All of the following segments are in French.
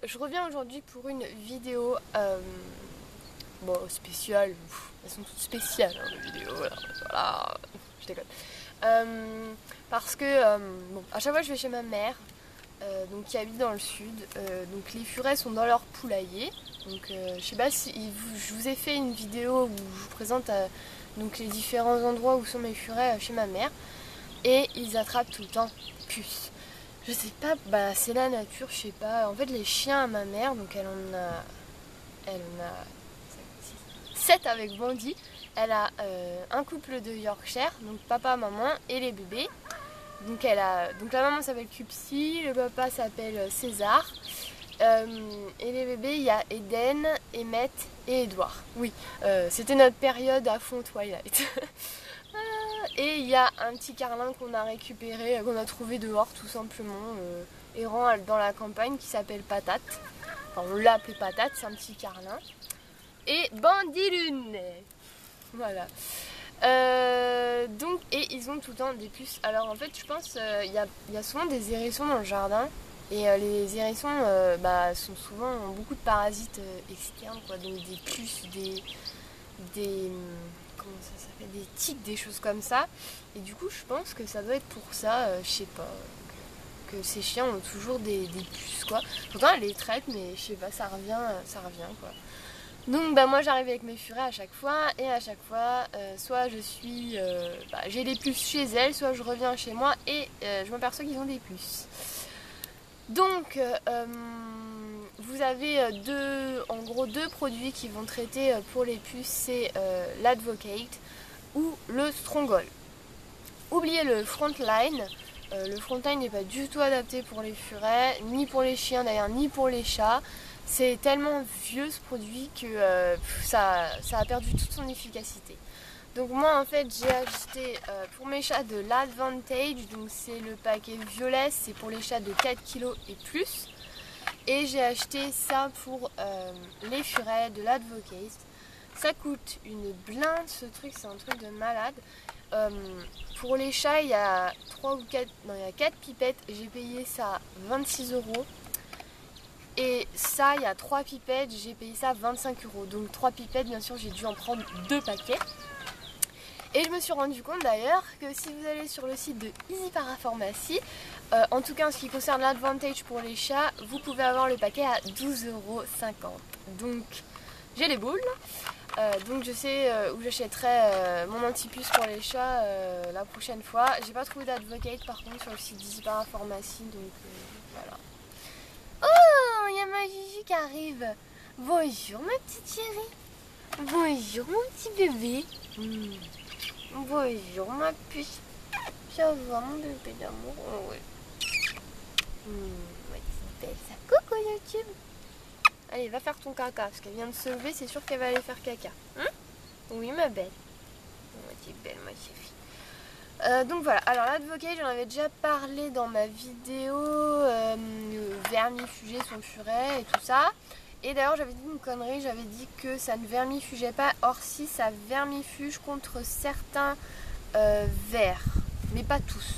je reviens aujourd'hui pour une vidéo bon, spéciale. Elles sont toutes spéciales, hein, les vidéos. Voilà, je déconne. Parce que bon, à chaque fois je vais chez ma mère, donc qui habite dans le sud. Donc les furets sont dans leur poulailler. Donc je sais pas si je vous ai fait une vidéo où je vous présente donc les différents endroits où sont mes furets chez ma mère. Et ils attrapent tout le temps des puces. Je sais pas, bah c'est la nature, je sais pas. En fait les chiens à ma mère, donc elle en a 7 avec Bandit. Elle a un couple de Yorkshire, donc papa, maman et les bébés. Donc la maman s'appelle Cupsy, le papa s'appelle César. Et les bébés, il y a Eden, Emmett et Edouard. Oui, c'était notre période à fond Twilight. Et il y a un petit carlin qu'on a récupéré, qu'on a trouvé dehors tout simplement, errant dans la campagne, qui s'appelle Patate. Enfin, on l'a appelé Patate, c'est un petit carlin. Et Bandit Lune. Voilà. Donc, et ils ont tout le temps des puces. Alors en fait, je pense il y a souvent des hérissons dans le jardin. Et les hérissons sont souvent ont beaucoup de parasites externes, quoi. Donc des puces, des comment ça s'appelle, des tiques, des choses comme ça. Et du coup, je pense que ça doit être pour ça, je sais pas, que ces chiens ont toujours des puces, quoi. Pourtant, elle les traite, mais je sais pas, ça revient, quoi. Donc moi j'arrive avec mes furets à chaque fois, et à chaque fois soit j'ai des puces chez elles, soit je reviens chez moi et je m'aperçois qu'ils ont des puces. Donc vous avez en gros deux produits qui vont traiter pour les puces, c'est l'Advocate ou le Stronghold. Oubliez le Frontline. Le Frontline n'est pas du tout adapté pour les furets, ni pour les chiens d'ailleurs, ni pour les chats. C'est tellement vieux ce produit que ça a perdu toute son efficacité. Donc moi en fait j'ai acheté pour mes chats de l'Advantage, donc c'est le paquet violet, c'est pour les chats de 4 kg et plus. Et j'ai acheté ça pour les furets de l'Advocate. Ça coûte une blinde ce truc, c'est un truc de malade. Pour les chats il y a 4 pipettes, j'ai payé ça 26 €. Et ça, il y a 3 pipettes, j'ai payé ça 25 €. Donc 3 pipettes, bien sûr, j'ai dû en prendre 2 paquets. Et je me suis rendu compte d'ailleurs que si vous allez sur le site de Easy Parapharmacie, en tout cas en ce qui concerne l'Advantage pour les chats, vous pouvez avoir le paquet à 12,50 €. Donc j'ai les boules. Donc je sais où j'achèterai mon antipuce pour les chats la prochaine fois. J'ai pas trouvé d'Advocate par contre sur le site d'Easy Parapharmacie, donc voilà. Oh, il y a ma Gigi qui arrive. Bonjour ma petite chérie. Bonjour mon petit bébé. Bonjour ma puce. Ça va mon bébé d'amour? Oh, ouais. Ma petite belle, ça. Coucou YouTube. Allez, va faire ton caca, parce qu'elle vient de se lever, c'est sûr qu'elle va aller faire caca. Oui ma belle. Ma petite belle, ma chérie. Donc voilà, alors l'Advocate, j'en avais déjà parlé dans ma vidéo vermifuger son furet et tout ça. Et d'ailleurs j'avais dit une connerie, j'avais dit que ça ne vermifugeait pas. Or si, ça vermifuge contre certains vers, mais pas tous.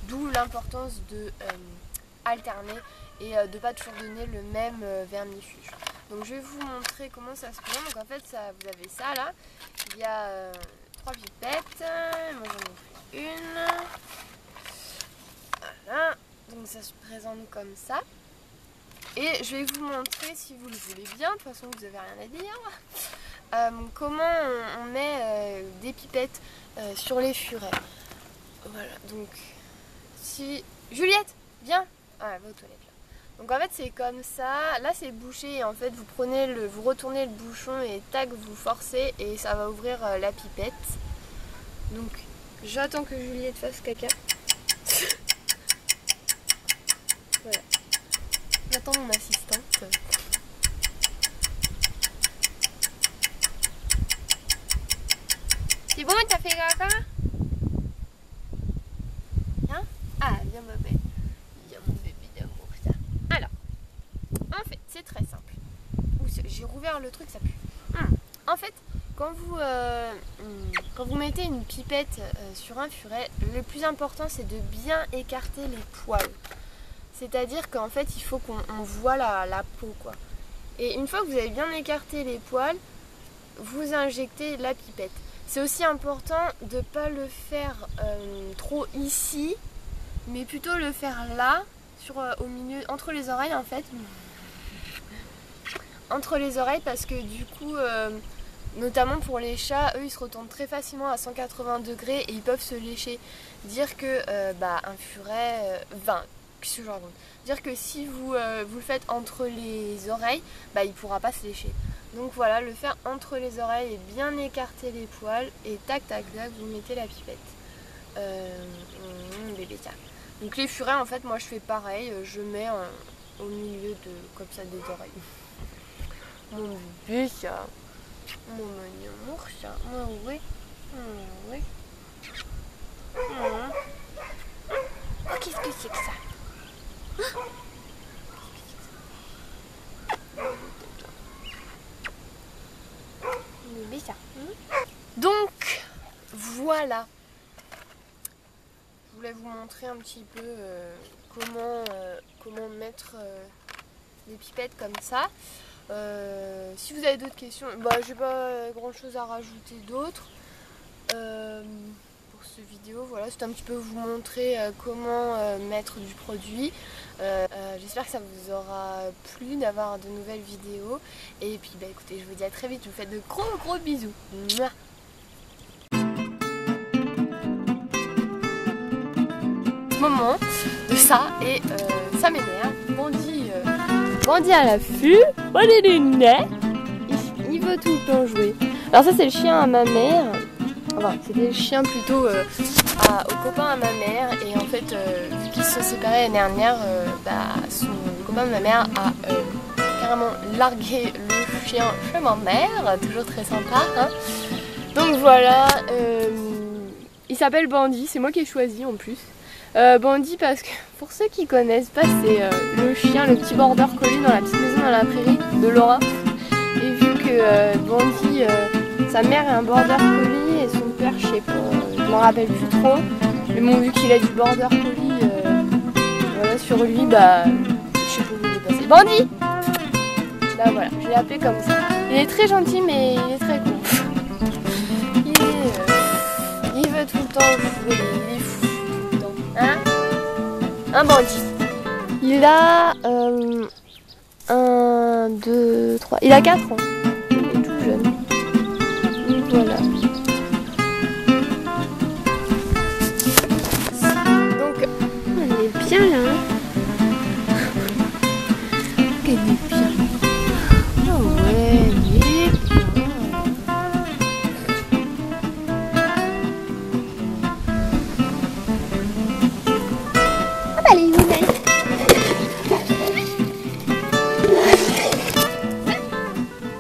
D'où l'importance de alterner et de ne pas toujours donner le même vermifuge. Donc je vais vous montrer comment ça se présente. Donc en fait vous avez ça là, il y a 3 pipettes, moi j'en ai pris une, voilà, donc ça se présente comme ça. Et je vais vous montrer, si vous le voulez bien, de toute façon vous n'avez rien à dire, comment on met des pipettes sur les furets. Voilà, donc si... Juliette, viens. Ah, va aux toilettes là. Donc en fait c'est comme ça, là c'est bouché et en fait vous retournez le bouchon et tac, vous forcez et ça va ouvrir la pipette. Donc j'attends que Juliette fasse caca. Voilà. J'attends mon assistante. C'est bon, t'as fait caca? Viens. Ah, viens ma belle. Viens mon bébé d'amour, ça. Alors, en fait, c'est très simple. J'ai rouvert le truc, ça pue. En fait, quand vous mettez une pipette sur un furet, le plus important c'est de bien écarter les poils. C'est-à-dire qu'en fait il faut qu'on voit la peau quoi. Et une fois que vous avez bien écarté les poils, vous injectez la pipette. C'est aussi important de ne pas le faire trop ici, mais plutôt le faire là, au milieu, entre les oreilles en fait. Entre les oreilles parce que du coup, notamment pour les chats, eux ils se retournent très facilement à 180 degrés et ils peuvent se lécher. Dire que un furet, qu'est-ce que je raconte ? Dire que si vous le faites entre les oreilles, il ne pourra pas se lécher. Donc voilà, le faire entre les oreilles et bien écarter les poils et tac tac tac, vous mettez la pipette. Bébé tiens. Donc les furets en fait moi je fais pareil, je mets au milieu comme ça des oreilles. Mon bébé ça, mon mignon ça, oui, oui. Oh qu'est-ce que c'est que ça? Bébé ça. Donc voilà. Je voulais vous montrer un petit peu comment mettre des pipettes comme ça. Si vous avez d'autres questions, j'ai pas grand chose à rajouter d'autre pour cette vidéo. Voilà, c'était un petit peu vous montrer comment mettre du produit. J'espère que ça vous aura plu d'avoir de nouvelles vidéos. Et puis écoutez, je vous dis à très vite. Je vous fais de gros bisous. Mouah. Moment de ça et ça m'énerve. Bandit à l'affût, on est lunettes, il veut tout le temps jouer. Alors ça c'est le chien à ma mère, enfin c'était le chien plutôt au copain à ma mère et en fait vu qu'ils se sont séparés l'année dernière, le copain de ma mère a carrément largué le chien chez ma mère, toujours très sympa hein. Donc voilà, il s'appelle Bandit, c'est moi qui ai choisi en plus. Bandit parce que pour ceux qui connaissent pas c'est le chien, le petit border collie dans la petite maison dans la prairie de Laura. Et vu que Bandit, sa mère est un border collie et son père je sais pas, je m'en rappelle plus trop. Mais bon vu qu'il a du border collie voilà, sur lui je sais pas où il est passé. Bandit! Là voilà, je l'ai appelé comme ça. Il est très gentil mais il est très con. Il veut tout le temps jouer, il est fou. Hein? Un bandit. Il a 1, 2, 3. Il a 4 ans. Il est tout jeune. Donc voilà. Donc, elle est bien là. Elle est bien. Oh ouais, elle est bien.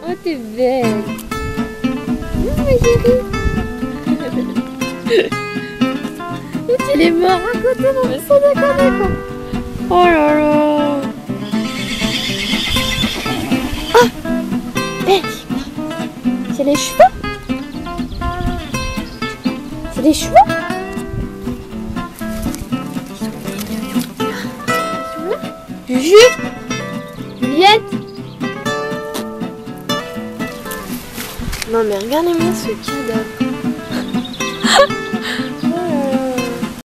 Oh t'es belle. Oh ma chérie. Et tu les morts à côté dans le son d'accord. Oh là là. Ah. C'est les cheveux. C'est les cheveux. Juju, Juliette. Non mais regardez-moi ce cadavre.